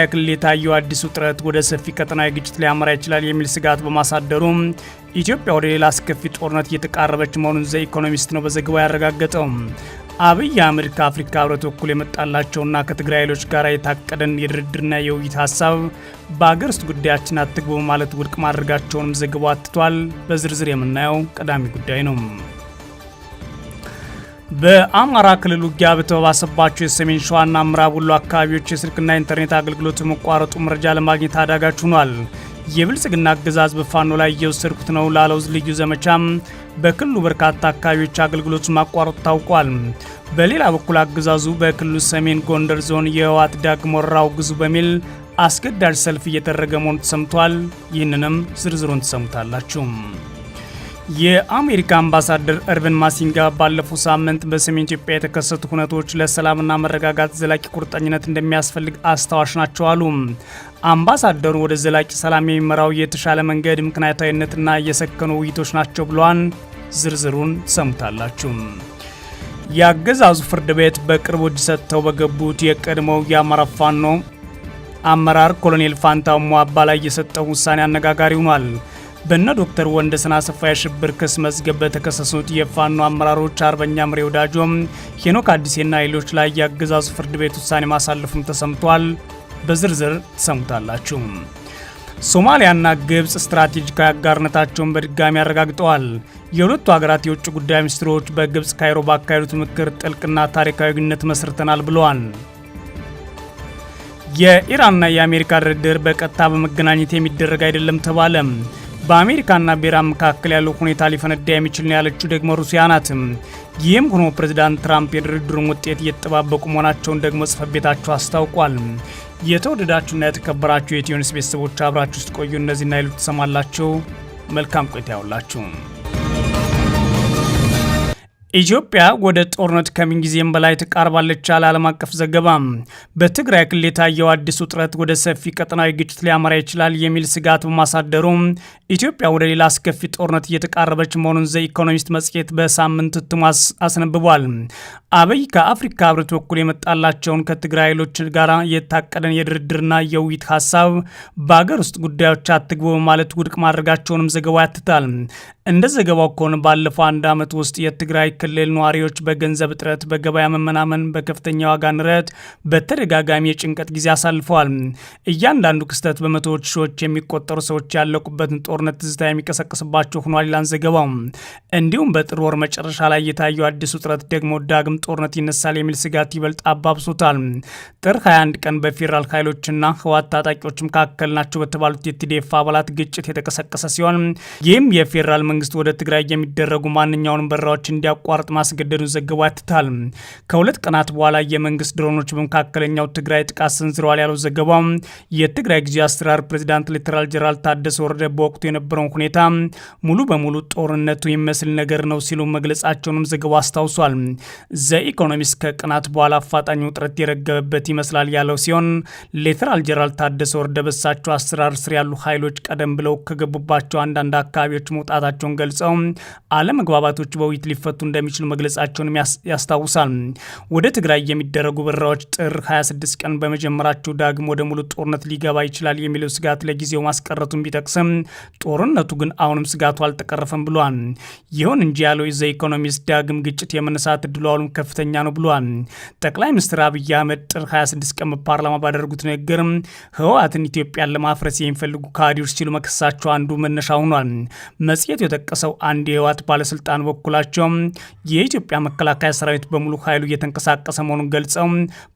ክልል የታየው አዲስ ውጥረት ወደ ሰፊ ቀጠናዊ ግጭት ሊያመራ ይችላል የሚል ስጋት በማሳደሩ ኢትዮጵያ ወደ ሌላ አስከፊ ጦርነት እየተቃረበች መሆኑን ዘ ኢኮኖሚስት ነው በዘገባው ያረጋገጠው። አብይ አህመድ ከአፍሪካ ህብረት በኩል የመጣላቸውና ከትግራይ ኃይሎች ጋር የታቀደን የድርድርና የውይይት ሀሳብ በአገር ውስጥ ጉዳያችን አትግቡ በማለት ውድቅ ማድረጋቸውንም ዘገባው አትቷል። በዝርዝር የምናየው ቀዳሚ ጉዳይ ነው። በአማራ ክልል ውጊያ በተባባሰባቸው የሰሜን ሸዋና ምዕራብ ወሎ አካባቢዎች የስልክና ኢንተርኔት አገልግሎት መቋረጡ መረጃ ለማግኘት አዳጋች ሆኗል። የብልጽግና አገዛዝ በፋኖ ላይ እየወሰድኩት ነው ላለው ልዩ ዘመቻም በክልሉ በርካታ አካባቢዎች አገልግሎት ማቋረጡ ታውቋል። በሌላ በኩል አገዛዙ በክልሉ ሰሜን ጎንደር ዞን የህወሓት ዳግም ወረራ አውግዙ በሚል አስገዳጅ ሰልፍ እየተደረገ መሆኑ ተሰምቷል። ይህንንም ዝርዝሩን ትሰሙታላችሁ። የአሜሪካ አምባሳደር እርቪን ማሲንጋ ባለፈው ሳምንት በሰሜን ኢትዮጵያ የተከሰቱ ሁነቶች ለሰላምና መረጋጋት ዘላቂ ቁርጠኝነት እንደሚያስፈልግ አስታዋሽ ናቸው አሉ። አምባሳደሩ ወደ ዘላቂ ሰላም የሚመራው የተሻለ መንገድ ምክንያታዊነትና የሰከኑ ውይይቶች ናቸው ብለዋል። ዝርዝሩን ትሰሙታላችሁ። የአገዛዙ ፍርድ ቤት በቅርቡ እጅ ሰጥተው በገቡት የቀድሞው የአማራ ፋኖ አመራር ኮሎኔል ፋንታው ሟባ ላይ የሰጠው ውሳኔ አነጋጋሪ ሆኗል። በነ ዶክተር ወንደሰን አሰፋ የሽብር ክስ መዝገብ በተከሰሱት የፋኖ አመራሮች አርበኛ ምሬ ወዳጆም፣ ሄኖክ አዲሴና ሌሎች ላይ የአገዛዙ ፍርድ ቤት ውሳኔ ማሳለፉም ተሰምቷል። በዝርዝር ትሰሙታላችሁ። ሶማሊያና ግብጽ ስትራቴጂካዊ አጋርነታቸውን በድጋሚ አረጋግጠዋል። የሁለቱ ሀገራት የውጭ ጉዳይ ሚኒስትሮች በግብጽ ካይሮ ባካሄዱት ምክር ጥልቅና ታሪካዊ ግንኙነት መስርተናል ብለዋል። የኢራንና የአሜሪካ ድርድር በቀጥታ በመገናኘት የሚደረግ አይደለም ተባለ። በአሜሪካና በኢራን መካከል ያለው ሁኔታ ሊፈነዳ የሚችል ነው ያለችው ደግሞ ሩሲያ ናት። ይህም ሆኖ ፕሬዚዳንት ትራምፕ የድርድሩን ውጤት እየተጠባበቁ መሆናቸውን ደግሞ ጽሕፈት ቤታቸው አስታውቋል። የተወደዳችሁና የተከበራችሁ የኢትዮ ኒውስ ቤተሰቦች አብራችሁ ውስጥ ቆዩ። እነዚህና ይሉት ትሰማላችሁ። መልካም ቆይታ ያውላችሁ። ኢትዮጵያ ወደ ጦርነት ከምን ጊዜም በላይ ተቃርባለች ያለ ዓለም አቀፍ ዘገባ። በትግራይ ክልል የታየው አዲስ ውጥረት ወደ ሰፊ ቀጠናዊ ግጭት ሊያመራ ይችላል የሚል ስጋት በማሳደሩ ኢትዮጵያ ወደ ሌላ አስከፊ ጦርነት እየተቃረበች መሆኑን ዘ ኢኮኖሚስት መጽሔት በሳምንት እትሙ አስነብቧል። አብይ ከአፍሪካ ህብረት በኩል የመጣላቸውን ከትግራይ ኃይሎች ጋር የታቀደን የድርድርና የውይይት ሀሳብ በአገር ውስጥ ጉዳዮች አትግቡ በማለት ውድቅ ማድረጋቸውንም ዘገባው ያትታል። እንደ ዘገባው ከሆነ ባለፈው አንድ ዓመት ውስጥ የትግራይ ክልል ነዋሪዎች በገንዘብ እጥረት፣ በገበያ መመናመን፣ በከፍተኛ ዋጋ ንረት በተደጋጋሚ የጭንቀት ጊዜ አሳልፈዋል። እያንዳንዱ ክስተት በመቶዎች ሺዎች የሚቆጠሩ ሰዎች ያለቁበትን ጦርነት ትዝታ የሚቀሰቅስባቸው ሆኗል ይላል ዘገባው። እንዲሁም በጥር ወር መጨረሻ ላይ የታየው አዲስ ውጥረት ደግሞ ዳግም ጦርነት ይነሳል የሚል ስጋት ይበልጥ አባብሶታል። ጥር 21 ቀን በፌዴራል ኃይሎችና ህወሓት ታጣቂዎች መካከል ናቸው በተባሉት የቲዲኤፍ አባላት ግጭት የተቀሰቀሰ ሲሆን ይህም የፌዴራል መንግስት ወደ ትግራይ የሚደረጉ ማንኛውንም በረራዎች እንዲያቋርጥ ማስገደዱን ዘገባው ያትታል። ከሁለት ቀናት በኋላ የመንግስት ድሮኖች በመካከለኛው ትግራይ ጥቃት ሰንዝረዋል ያለው ዘገባው የትግራይ ጊዜያዊ አስተዳደር ፕሬዚዳንት ሌተናል ጄኔራል ታደሰ ወረደ በወቅቱ የነበረውን ሁኔታ ሙሉ በሙሉ ጦርነቱ የሚመስል ነገር ነው ሲሉ መግለጻቸውንም ዘገባው አስታውሷል። ዘኢኮኖሚስት ከቀናት በኋላ አፋጣኝ ውጥረት የረገበበት ይመስላል ያለው ሲሆን ሌተናል ጄኔራል ታደሰ ወረደ በሳቸው አሰራር ስር ያሉ ኃይሎች ቀደም ብለው ከገቡባቸው አንዳንድ አካባቢዎች መውጣታቸውን ገልጸው አለመግባባቶች በውይይት ሊፈቱ እንደሚችሉ መግለጻቸውን ያስታውሳል። ወደ ትግራይ የሚደረጉ በረራዎች ጥር 26 ቀን በመጀመራቸው ዳግም ወደ ሙሉ ጦርነት ሊገባ ይችላል የሚለው ስጋት ለጊዜው ማስቀረቱን ቢጠቅስም ጦርነቱ ግን አሁንም ስጋቱ አልተቀረፈም ብሏል። ይሁን እንጂ ያለው ዘኢኮኖሚስት ዳግም ግጭት የመነሳት እድሉ አሁንም ከፍተኛ ነው ብሏል። ጠቅላይ ሚኒስትር አብይ አህመድ ጥር 26 ቀን በፓርላማ ባደረጉት ንግግር ህወሓትን ኢትዮጵያን ለማፍረስ የሚፈልጉ ካድሬዎች ሲሉ መከሳቸው አንዱ መነሻ ሆኗል። መጽሔቱ የጠቀሰው አንድ የህወሓት ባለስልጣን በኩላቸው የኢትዮጵያ መከላከያ ሰራዊት በሙሉ ኃይሉ እየተንቀሳቀሰ መሆኑን ገልጸው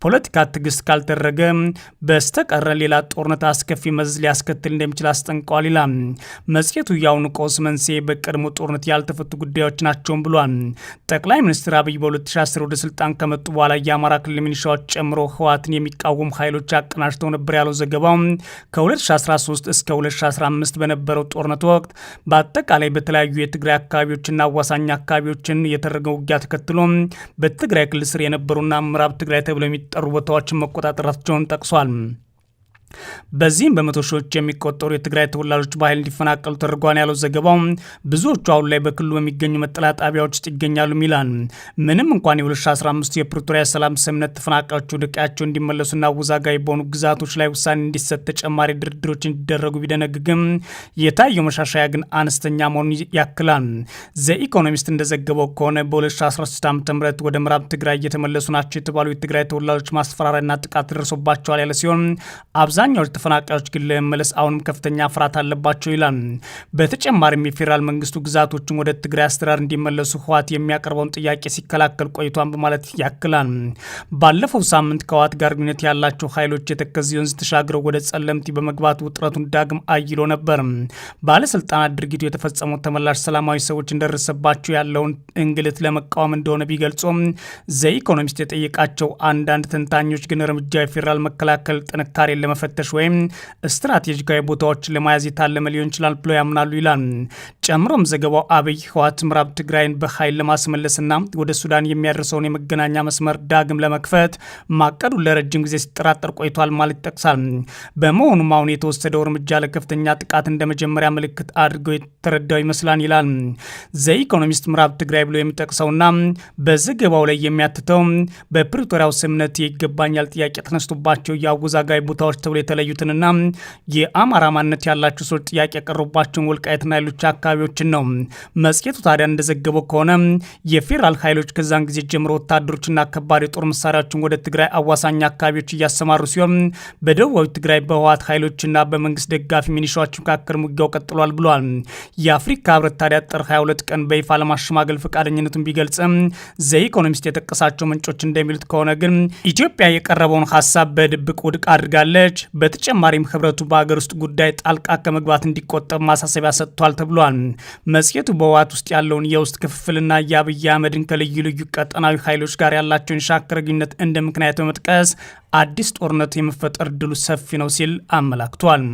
ፖለቲካ ትዕግስት ካልተደረገ በስተቀረ ሌላ ጦርነት አስከፊ መዘዝ ሊያስከትል እንደሚችል አስጠንቀዋል ይላል መጽሔቱ። የአሁኑ ቀውስ መንስኤ በቀድሞ ጦርነት ያልተፈቱ ጉዳዮች ናቸው ብሏል። ጠቅላይ ሚኒስትር አብይ በ2010 ወደ ስልጣን ከመጡ በኋላ የአማራ ክልል ሚኒሻዎች ጨምሮ ህወሓትን የሚቃወሙ ኃይሎች አቀናጅተው ነበር ያለው ዘገባው ከ2013 እስከ 2015 በነበረው ጦርነት ወቅት በአጠቃላይ በተለያዩ የትግራይ አካባቢዎችና አዋሳኝ አካባቢዎችን የተደረገው ውጊያ ተከትሎ በትግራይ ክልል ስር የነበሩና ምዕራብ ትግራይ ተብለው የሚጠሩ ቦታዎችን መቆጣጠራቸውን ጠቅሷል። በዚህም በመቶ ሺዎች የሚቆጠሩ የትግራይ ተወላጆች በኃይል እንዲፈናቀሉ ተደርጓል ያለው ዘገባው ብዙዎቹ አሁን ላይ በክልሉ በሚገኙ መጠለያ ጣቢያዎች ውስጥ ይገኛሉ ይላል። ምንም እንኳን የ2015 የፕሪቶሪያ ሰላም ስምምነት ተፈናቃዮች ወደ ቀያቸው እንዲመለሱና አወዛጋቢ በሆኑ ግዛቶች ላይ ውሳኔ እንዲሰጥ ተጨማሪ ድርድሮች እንዲደረጉ ቢደነግግም የታየው መሻሻያ ግን አነስተኛ መሆኑን ያክላል። ዘኢኮኖሚስት እንደዘገበው ከሆነ በ2016 ዓ ም ወደ ምዕራብ ትግራይ እየተመለሱ ናቸው የተባሉ የትግራይ ተወላጆች ማስፈራሪያና ጥቃት ደርሶባቸዋል ያለ ሲሆን አብዛኛዎቹ ተፈናቃዮች ግን ለመመለስ አሁንም ከፍተኛ ፍርሃት አለባቸው ይላል። በተጨማሪም የፌዴራል መንግስቱ ግዛቶችን ወደ ትግራይ አስተዳደር እንዲመለሱ ህወሓት የሚያቀርበውን ጥያቄ ሲከላከል ቆይቷን በማለት ያክላል። ባለፈው ሳምንት ከህወሓት ጋር ግንኙነት ያላቸው ኃይሎች የተከዜ ወንዝ ተሻግረው ወደ ጸለምቲ በመግባት ውጥረቱን ዳግም አይሎ ነበር። ባለስልጣናት ድርጊቱ የተፈጸመው ተመላሽ ሰላማዊ ሰዎች እንደደረሰባቸው ያለውን እንግልት ለመቃወም እንደሆነ ቢገልጹም ዘኢኮኖሚስት የጠየቃቸው አንዳንድ ተንታኞች ግን እርምጃ የፌዴራል መከላከል ጥንካሬን ለመፈተሽ ወይም ስትራቴጂካዊ ቦታዎችን ለመያዝ የታለመ ሊሆን ይችላል ብሎ ያምናሉ ይላል። ጨምሮም ዘገባው አብይ ህወሓት ምዕራብ ትግራይን በኃይል ለማስመለስና ወደ ሱዳን የሚያደርሰውን የመገናኛ መስመር ዳግም ለመክፈት ማቀዱን ለረጅም ጊዜ ሲጠራጠር ቆይቷል ማለት ይጠቅሳል። በመሆኑም አሁን የተወሰደው እርምጃ ለከፍተኛ ጥቃት እንደ መጀመሪያ ምልክት አድርገው የተረዳው ይመስላል ይላል። ዘኢኮኖሚስት ምዕራብ ትግራይ ብሎ የሚጠቅሰውና በዘገባው ላይ የሚያትተው በፕሪቶሪያው ስምምነት ይገባኛል ጥያቄ ተነስቶባቸው የአወዛጋቢ ቦታዎች ተብሎ የተለዩትንና የአማራ ማንነት ያላቸው ሰዎች ጥያቄ ያቀረቡባቸውን ወልቃይትና ሌሎች አካባቢዎችን ነው። መጽሔቱ ታዲያ እንደዘገበው ከሆነ የፌዴራል ኃይሎች ከዛን ጊዜ ጀምሮ ወታደሮችና ከባድ የጦር መሳሪያዎችን ወደ ትግራይ አዋሳኝ አካባቢዎች እያሰማሩ ሲሆን በደቡባዊ ትግራይ በህወሓት ኃይሎችና በመንግስት ደጋፊ ሚኒሻዎች መካከል ውጊያው ቀጥሏል ብሏል። የአፍሪካ ህብረት ታዲያ ጥር 22 ቀን በይፋ ለማሸማገል ፈቃደኝነቱን ቢገልጽም ዘኢኮኖሚስት የጠቀሳቸው ምንጮች እንደሚሉት ከሆነ ግን ኢትዮጵያ የቀረበውን ሀሳብ በድብቅ ውድቅ አድርጋለች። በተጨማሪም ህብረቱ በሀገር ውስጥ ጉዳይ ጣልቃ ከመግባት እንዲቆጠብ ማሳሰቢያ ሰጥቷል ተብሏል። መጽሔቱ በህወሓት ውስጥ ያለውን የውስጥ ክፍፍልና የአብይ አህመድን ከልዩ ልዩ ቀጠናዊ ኃይሎች ጋር ያላቸውን የሻከረ ግንኙነት እንደ ምክንያት በመጥቀስ አዲስ ጦርነት የመፈጠር እድሉ ሰፊ ነው ሲል አመላክቷል።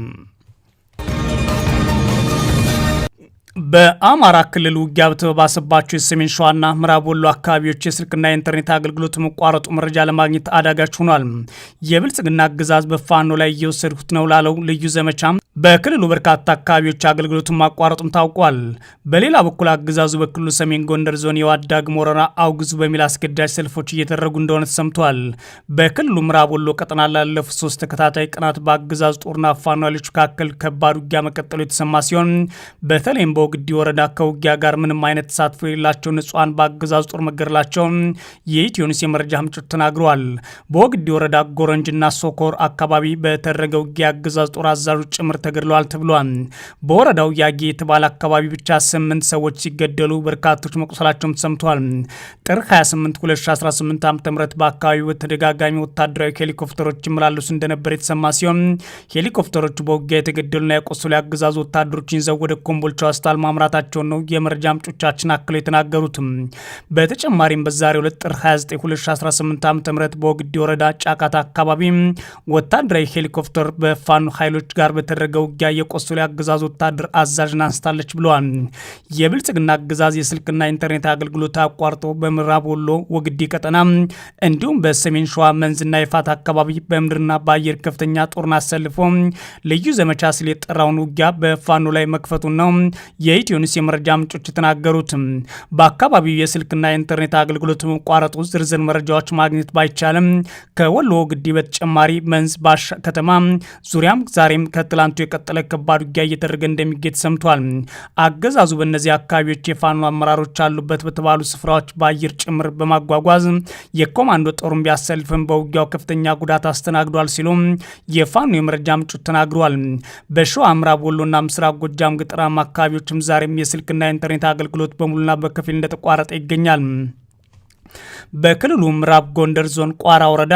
በአማራ ክልል ውጊያ በተባባሰባቸው የሰሜን ሸዋና ምዕራብ ወሎ አካባቢዎች የስልክና የኢንተርኔት አገልግሎት መቋረጡ መረጃ ለማግኘት አዳጋች ሆኗል። የብልጽግና አገዛዝ በፋኖ ላይ እየወሰድኩት ነው ላለው ልዩ ዘመቻ በክልሉ በርካታ አካባቢዎች አገልግሎቱን ማቋረጡም ታውቋል። በሌላ በኩል አገዛዙ በክልሉ ሰሜን ጎንደር ዞን የዋዳግም ወረራ አውግዙ በሚል አስገዳጅ ሰልፎች እየተደረጉ እንደሆነ ተሰምቷል። በክልሉ ምዕራብ ወሎ ቀጠና ላለፉት 3 ተከታታይ ቀናት በአገዛዙ ጦርና ፋኖ ኃይሎች መካከል ከባድ ውጊያ መቀጠሉ የተሰማ ሲሆን በተለይም በወግዲ ወረዳ ከውጊያ ጋር ምንም አይነት ተሳትፎ የሌላቸው ንጹሃን በአገዛዙ ጦር መገደላቸውን የኢትዮኒውስ የመረጃ ምንጮች ተናግረዋል። በወግዲ ወረዳ ጎረንጅና ሶኮር አካባቢ በተደረገ ውጊያ የአገዛዙ ጦር አዛዦች ጭምር ተገድለዋል ተብሏል። በወረዳው ያጌ የተባለ አካባቢ ብቻ 8 ሰዎች ሲገደሉ በርካቶች መቁሰላቸውም ተሰምቷል። ጥር 28 2018 ዓ.ም በአካባቢው በተደጋጋሚ ወታደራዊ ሄሊኮፕተሮች ይመላለሱ እንደነበር የተሰማ ሲሆን ሄሊኮፕተሮቹ በውጊያ የተገደሉና የቆሰሉ የአገዛዙ ወታደሮችን ይዘው ወደ ኮምቦልቻ ሆስፒታል ማምራታቸውን ነው የመረጃ ምንጮቻችን አክለው የተናገሩት። በተጨማሪም በዛሬው ዕለት ጥር 29 2018 ዓ.ም በወግዲ ወረዳ ጫካታ አካባቢ ወታደራዊ ሄሊኮፕተር በፋኖ ኃይሎች ጋር በተደረገ ውጊያ የቆሰሉ የአገዛዙ ወታደር አዛዥን አንስታለች ብለዋል። የብልጽግና አገዛዝ የስልክና ኢንተርኔት አገልግሎት አቋርጦ በምዕራብ ወሎ ወግዲ ቀጠና እንዲሁም በሰሜን ሸዋ መንዝና የፋት አካባቢ በምድርና በአየር ከፍተኛ ጦርን አሰልፎ ልዩ ዘመቻ ሲል የጠራውን ውጊያ በፋኖ ላይ መክፈቱን ነው የኢትዮኒውስ የመረጃ ምንጮች የተናገሩት። በአካባቢው የስልክና የኢንተርኔት አገልግሎት መቋረጡ ዝርዝር መረጃዎች ማግኘት ባይቻልም ከወሎ ወግዲ በተጨማሪ መንዝ ባሻ ከተማ ዙሪያም ዛሬም ከትላንቱ የቀጠለ ከባድ ውጊያ እየተደረገ እንደሚገኝ ሰምቷል። አገዛዙ በእነዚህ አካባቢዎች የፋኖ አመራሮች አሉበት በተባሉ ስፍራዎች በአየር ጭምር በማጓጓዝ የኮማንዶ ጦሩን ቢያሰልፍም በውጊያው ከፍተኛ ጉዳት አስተናግዷል ሲሉ የፋኖ የመረጃ ምንጮች ተናግረዋል። በሸዋ ምዕራብ ወሎና ምስራቅ ጎጃም ገጠራማ አካባቢዎችም ዛሬም የስልክና የኢንተርኔት አገልግሎት በሙሉና በከፊል እንደተቋረጠ ይገኛል። በክልሉ ምዕራብ ጎንደር ዞን ቋራ ወረዳ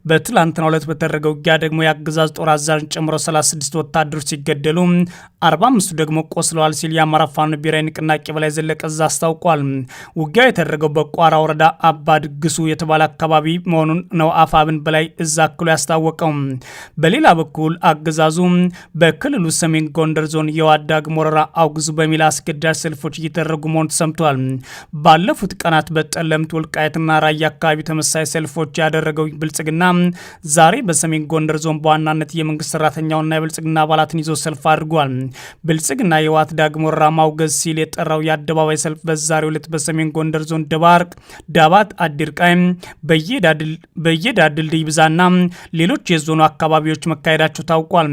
በትላንትናው ዕለት በተደረገ ውጊያ ደግሞ የአገዛዝ ጦር አዛዥን ጨምሮ 36 ወታደሮች ሲገደሉ 45ቱ ደግሞ ቆስለዋል ሲል የአማራ ፋኖ ብሔራዊ ንቅናቄ በላይ ዘለቀ እዝ አስታውቋል። ውጊያው የተደረገው በቋራ ወረዳ አባ ድግሱ የተባለ አካባቢ መሆኑን ነው አፋብን በላይ እዝ አክሎ ያስታወቀው። በሌላ በኩል አገዛዙ በክልሉ ሰሜን ጎንደር ዞን የዋዳግም ወረራ አውግዙ በሚል አስገዳጅ ሰልፎች እየተደረጉ መሆኑ ተሰምቷል። ባለፉት ቀናት በጠለምት ወልቃይትና ራያ አካባቢ ተመሳሳይ ሰልፎች ያደረገው ብልጽግና ዛሬ በሰሜን ጎንደር ዞን በዋናነት የመንግስት ሰራተኛውና የብልጽግና አባላትን ይዞ ሰልፍ አድርጓል። ብልጽግና የህወሓት ዳግም ወረራ ማውገዝ ሲል የጠራው የአደባባይ ሰልፍ በዛሬው ዕለት በሰሜን ጎንደር ዞን ደባርቅ፣ ዳባት፣ አዲርቃይ፣ በየዳ ድልድይ ብዛና ሌሎች የዞኑ አካባቢዎች መካሄዳቸው ታውቋል።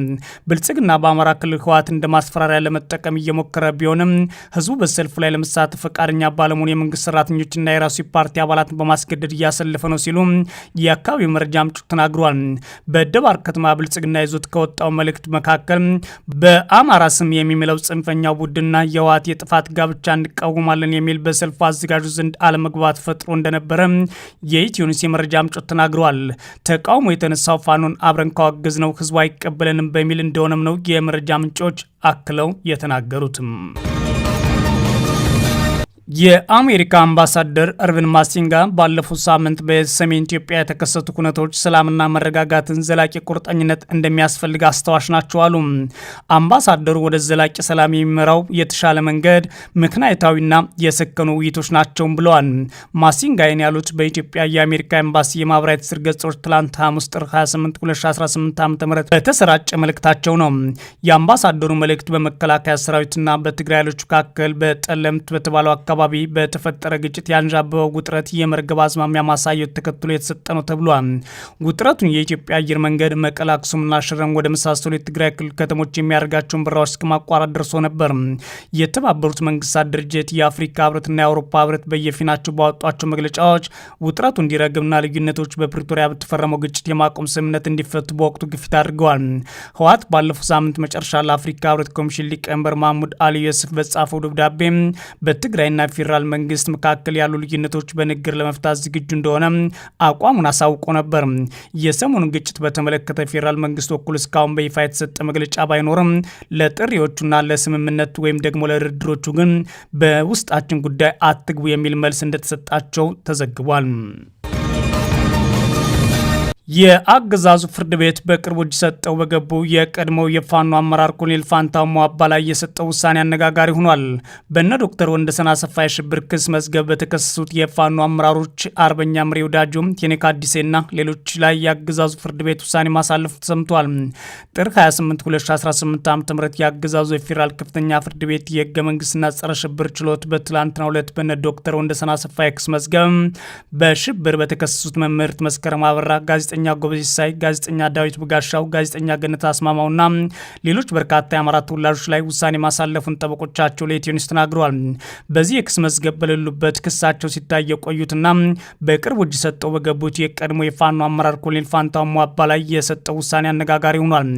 ብልጽግና በአማራ ክልል ህወሓት እንደ ማስፈራሪያ ለመጠቀም እየሞከረ ቢሆንም ህዝቡ በሰልፉ ላይ ለመሳተፍ ፈቃደኛ ባለመሆኑ የመንግስት ሰራተኞችና የራሱ ፓርቲ አባላትን በማስገደድ እያሰለፈ ነው ሲሉ የአካባቢው መረጃ ምንጮች ተናግረዋል። በደባርቅ ከተማ ብልጽግና ይዞት ከወጣው መልእክት መካከል በአማራ ስም የሚምለው ጽንፈኛው ቡድንና የህወሓት የጥፋት ጋብቻ እንቃወማለን የሚል በሰልፉ አዘጋጁ ዘንድ አለመግባባት ፈጥሮ እንደነበረ የኢትዮኒውስ የመረጃ ምንጮች ተናግረዋል። ተቃውሞ የተነሳው ፋኖን አብረን ካወገዝ ነው ህዝቡ አይቀበለንም በሚል እንደሆነም ነው የመረጃ ምንጮች አክለው የተናገሩትም። የአሜሪካ አምባሳደር እርቪን ማሲንጋ ባለፉት ሳምንት በሰሜን ኢትዮጵያ የተከሰቱ ኩነቶች ሰላምና መረጋጋትን ዘላቂ ቁርጠኝነት እንደሚያስፈልግ አስተዋሽ ናቸው አሉ። አምባሳደሩ ወደ ዘላቂ ሰላም የሚመራው የተሻለ መንገድ ምክንያታዊና የሰከኑ ውይይቶች ናቸው ብለዋል። ማሲንጋይን ያሉት በኢትዮጵያ የአሜሪካ ኤምባሲ የማህበራዊ ትስስር ገጾች ትላንት ሐሙስ ጥር 28 2018 ዓ.ም በተሰራጨ መልእክታቸው ነው። የአምባሳደሩ መልእክት በመከላከያ ሰራዊትና በትግራይ ኃይሎች መካከል በጠለምት በተባለው አካባቢ በተፈጠረ ግጭት ያንዣበበው ውጥረት የመርገብ አዝማሚያ ማሳየት ተከትሎ የተሰጠ ነው ተብሏል። ውጥረቱን የኢትዮጵያ አየር መንገድ መቀለ፣ አክሱምና ሽረም ወደ መሳሰሉ የትግራይ ክልል ከተሞች የሚያደርጋቸውን በረራዎች እስከ ማቋረጥ ደርሶ ነበር። የተባበሩት መንግስታት ድርጅት፣ የአፍሪካ ህብረትና የአውሮፓ ህብረት በየፊናቸው ባወጧቸው መግለጫዎች ውጥረቱ እንዲረግብና ልዩነቶች በፕሪቶሪያ በተፈረመው ግጭት የማቆም ስምምነት እንዲፈቱ በወቅቱ ግፊት አድርገዋል። ህወሓት ባለፈው ሳምንት መጨረሻ ለአፍሪካ ህብረት ኮሚሽን ሊቀመንበር ማህሙድ አሊ ዩሱፍ በጻፈው ደብዳቤ በትግራይና ፌዴራል መንግስት መካከል ያሉ ልዩነቶች በንግግር ለመፍታት ዝግጁ እንደሆነ አቋሙን አሳውቆ ነበር። የሰሞኑን ግጭት በተመለከተ ፌዴራል መንግስት በኩል እስካሁን በይፋ የተሰጠ መግለጫ ባይኖርም ለጥሪዎቹና ለስምምነቱ ወይም ደግሞ ለድርድሮቹ ግን በውስጣችን ጉዳይ አትግቡ የሚል መልስ እንደተሰጣቸው ተዘግቧል። የአገዛዙ ፍርድ ቤት በቅርቡ እጅ ሰጠው በገቡ የቀድሞው የፋኖ አመራር ኮሎኔል ፋንታው ሟባ ላይ የሰጠው ውሳኔ አነጋጋሪ ሆኗል። በነ ዶክተር ወንደሰን አሰፋ የሽብር ክስ መዝገብ በተከሰሱት የፋኖ አመራሮች አርበኛ ምሬ ወዳጆ፣ ቴኔካ አዲሴና ሌሎች ላይ የአገዛዙ ፍርድ ቤት ውሳኔ ማሳለፉ ተሰምቷል። ጥር 28 2018 ዓ.ም የአገዛዙ የፌዴራል ከፍተኛ ፍርድ ቤት የህገ መንግስትና ጸረ ሽብር ችሎት በትላንትናው ዕለት በነ ዶክተር ወንደሰን አሰፋ የክስ መዝገብ በሽብር በተከሰሱት መምህርት መስከረም አበራ፣ ጋዜጠኛ ጎበዝ ሲሳይ፣ ጋዜጠኛ ዳዊት በጋሻው፣ ጋዜጠኛ ገነት አስማማውና ሌሎች በርካታ የአማራ ተወላጆች ላይ ውሳኔ ማሳለፉን ጠበቆቻቸው ለኢትዮኒውስ ተናግረዋል። በዚህ የክስ መዝገብ በሌሉበት ክሳቸው ሲታይ የቆዩትና በቅርቡ እጅ ሰጠው በገቡት የቀድሞ የፋኖ አመራር ኮሎኔል ፋንታው ሟባ ላይ የሰጠው ውሳኔ አነጋጋሪ ሆኗል።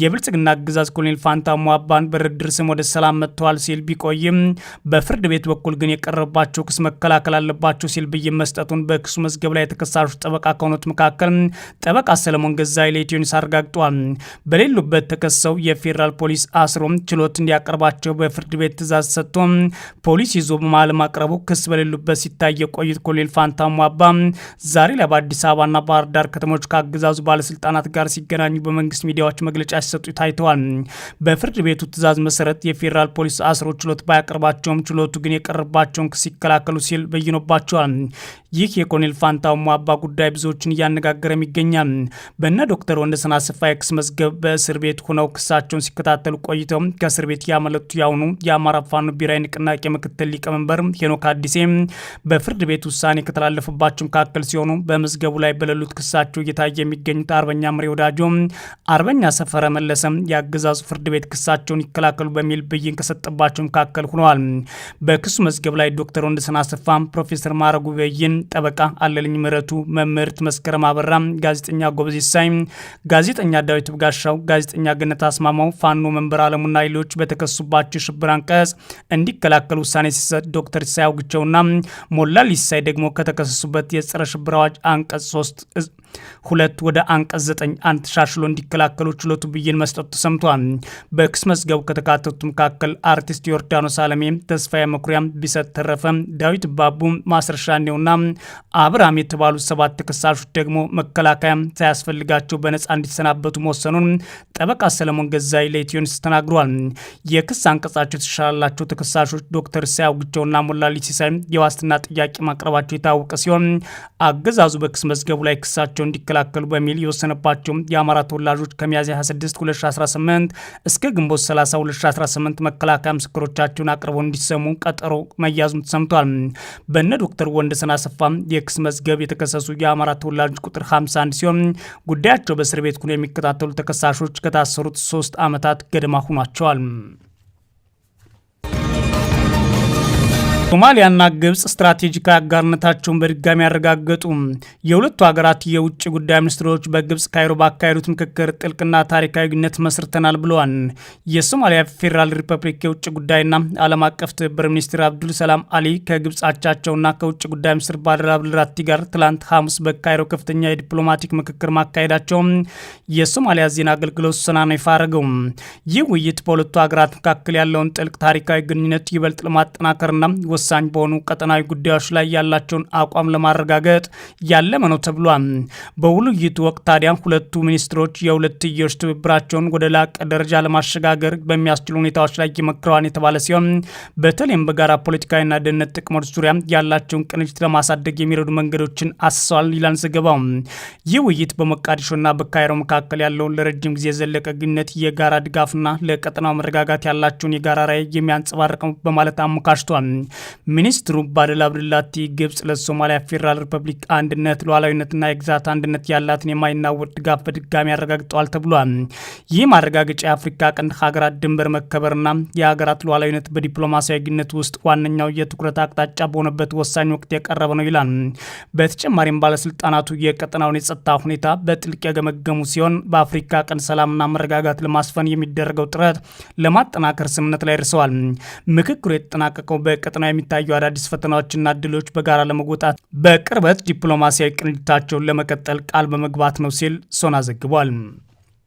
የብልጽግና አገዛዝ ኮሎኔል ፋንታው ሟባን በድርድር ስም ወደ ሰላም መጥተዋል ሲል ቢቆይም በፍርድ ቤት በኩል ግን የቀረባቸው ክስ መከላከል አለባቸው ሲል ብይን መስጠቱን በክሱ መዝገብ ላይ የተከሳሾች ጠበቃ ከሆኑት መካከል ጠበቃ ሰለሞን ገዛይ ለኢትዮኒውስ አረጋግጧል። በሌሉበት ተከሰው የፌዴራል ፖሊስ አስሮም ችሎት እንዲያቀርባቸው በፍርድ ቤት ትዕዛዝ ሰጥቶ ፖሊስ ይዞ በመሃል ማቅረቡ ክስ በሌሉበት ሲታይ የቆዩት ኮሎኔል ፋንታው ሟባ ዛሬ ላይ በአዲስ አበባና ባህር ዳር ከተሞች ከአገዛዙ ባለስልጣናት ጋር ሲገናኙ በመንግስት ሚዲያዎች መግለጫ ሲሰጡ ታይተዋል። በፍርድ ቤቱ ትዕዛዝ መሰረት የፌዴራል ፖሊስ አስሮ ችሎት ባያቀርባቸውም ችሎቱ ግን የቀረባቸውን ክስ ይከላከሉ ሲል በይኖባቸዋል። ይህ የኮሎኔል ፋንታው ሟባ ጉዳይ ብዙዎችን እያነጋገረ ይገኛል። በእነ ዶክተር ወንደሰን አሰፋ የክስ መዝገብ በእስር ቤት ሆነው ክሳቸውን ሲከታተሉ ቆይተው ከእስር ቤት ያመለጡ ያሁኑ የአማራ ፋኖ ብሔራዊ ንቅናቄ ምክትል ሊቀመንበር ቴኔካ አዲሴ በፍርድ ቤት ውሳኔ ከተላለፈባቸው መካከል ሲሆኑ በመዝገቡ ላይ በሌሉት ክሳቸው እየታየ የሚገኙት አርበኛ ምሬ ወዳጆ፣ አርበኛ ሰፈረ መለሰ የአገዛዙ ፍርድ ቤት ክሳቸውን ይከላከሉ በሚል ብይን ከሰጠባቸው መካከል ሆነዋል። በክሱ መዝገብ ላይ ዶክተር ወንደሰን አሰፋ፣ ፕሮፌሰር ማረጉ በይን፣ ጠበቃ አለልኝ ምህረቱ፣ መምህርት መስከረም አበራ፣ ጋዜጠኛ ጎበዝ ሲሳይ፣ ጋዜጠኛ ዳዊት በጋሻው፣ ጋዜጠኛ ገነት አስማማው፣ ፋኖ መንበር አለሙና ሌሎች በተከሱባቸው የሽብር አንቀጽ እንዲከላከሉ ውሳኔ ሲሰጥ ዶክተር ሲሳይ አውግቸውና ሞላሊ ሲሳይ ደግሞ ከተከሰሱበት የጸረ ሽብር አዋጅ አንቀጽ 3(2) ወደ አንቀጽ 9(1) ተሻሽሎ እንዲከላከሉ ችሎቱ ብይን መስጠቱ ተሰምቷል። በክስ መዝገቡ ከተካተቱት መካከል አርቲስት ዮርዳኖስ አለሜ፣ ተስፋዬ መኩሪያ፣ ቢሰጥ ተረፈ፣ ዳዊት ባቡ፣ ማስረሻ ኔውና አብርሃም የተባሉት 7 ተከሳሾች ደግሞ መከላከያ ሳያስፈልጋቸው በነጻ እንዲሰናበቱ መወሰኑን ጠበቃ ሰለሞን ገዛይ ለኢትዮኒውስ ተናግሯል። የክስ አንቀጻቸው የተሻላላቸው ተከሳሾች ዶክተር ኢሳያስ አውግቸውና ሞላሊ ሲሳይ የዋስትና ጥያቄ ማቅረባቸው የታወቀ ሲሆን አገዛዙ በክስ መዝገቡ ላይ ክሳቸው እንዲከላከሉ በሚል የወሰነባቸው የአማራ ተወላጆች ከሚያዝያ 26 2018 እስከ ግንቦት 30 2018 መከላከያ ምስክሮቻቸውን አቅርበው እንዲሰሙ ቀጠሮ መያዙም ተሰምቷል። በነ ዶክተር ወንደሰን አሰፋ የክስ መዝገብ የተከሰሱ የአማራ ተወላጆች ቁጥር 51 ሲሆን ጉዳያቸው በእስር ቤት ሆነው የሚከታተሉ ተከሳሾች ከታሰሩት 3 ዓመታት ገደማ ሆኗቸዋል። ሶማሊያና ግብጽ ስትራቴጂካዊ አጋርነታቸውን በድጋሚ ያረጋገጡ። የሁለቱ ሀገራት የውጭ ጉዳይ ሚኒስትሮች በግብጽ ካይሮ ባካሄዱት ምክክር ጥልቅና ታሪካዊ ግንኙነት መስርተናል ብለዋል። የሶማሊያ ፌዴራል ሪፐብሊክ የውጭ ጉዳይና ዓለም አቀፍ ትብብር ሚኒስትር አብዱል ሰላም አሊ ከግብጽ አቻቸውና ከውጭ ጉዳይ ሚኒስትር ባድር አብድልራቲ ጋር ትላንት ሐሙስ በካይሮ ከፍተኛ የዲፕሎማቲክ ምክክር ማካሄዳቸው የሶማሊያ ዜና አገልግሎት ሰናነው ይፋ አደረገው። ይህ ውይይት በሁለቱ ሀገራት መካከል ያለውን ጥልቅ ታሪካዊ ግንኙነት ይበልጥ ለማጠናከርና ወሳኝ በሆኑ ቀጠናዊ ጉዳዮች ላይ ያላቸውን አቋም ለማረጋገጥ ያለመ ነው ተብሏል። በውይይቱ ወቅት ታዲያ ሁለቱ ሚኒስትሮች የሁለትዮሽ ትብብራቸውን ወደ ላቀ ደረጃ ለማሸጋገር በሚያስችሉ ሁኔታዎች ላይ ይመክረዋል የተባለ ሲሆን በተለይም በጋራ ፖለቲካዊና ደህንነት ጥቅሞች ዙሪያ ያላቸውን ቅንጅት ለማሳደግ የሚረዱ መንገዶችን አስሰዋል ይላል ዘገባው። ይህ ውይይት በሞቃዲሾና በካይሮ መካከል ያለውን ለረጅም ጊዜ የዘለቀ ግንኙነት፣ የጋራ ድጋፍና ለቀጠናው መረጋጋት ያላቸውን የጋራ ራዕይ የሚያንጸባርቀው በማለት አሞካሽቷል። ሚኒስትሩ ባድል አብድላቲ ግብጽ ለሶማሊያ ፌዴራል ሪፐብሊክ አንድነት፣ ሉዓላዊነትና የግዛት አንድነት ያላትን የማይናወጥ ድጋፍ በድጋሚ ያረጋግጠዋል ተብሏል። ይህ ማረጋገጫ የአፍሪካ ቀንድ ሀገራት ድንበር መከበርና የሀገራት ሉዓላዊነት በዲፕሎማሲያዊ ግንኙነት ውስጥ ዋነኛው የትኩረት አቅጣጫ በሆነበት ወሳኝ ወቅት የቀረበ ነው ይላል። በተጨማሪም ባለስልጣናቱ የቀጠናውን የጸጥታ ሁኔታ በጥልቅ የገመገሙ ሲሆን በአፍሪካ ቀንድ ሰላምና መረጋጋት ለማስፈን የሚደረገው ጥረት ለማጠናከር ስምምነት ላይ ደርሰዋል። ምክክሩ የተጠናቀቀው በቀጠናው የሚታዩ አዳዲስ ፈተናዎችና እድሎች በጋራ ለመወጣት በቅርበት ዲፕሎማሲያዊ ቅንጅታቸውን ለመቀጠል ቃል በመግባት ነው ሲል ሶና ዘግቧል።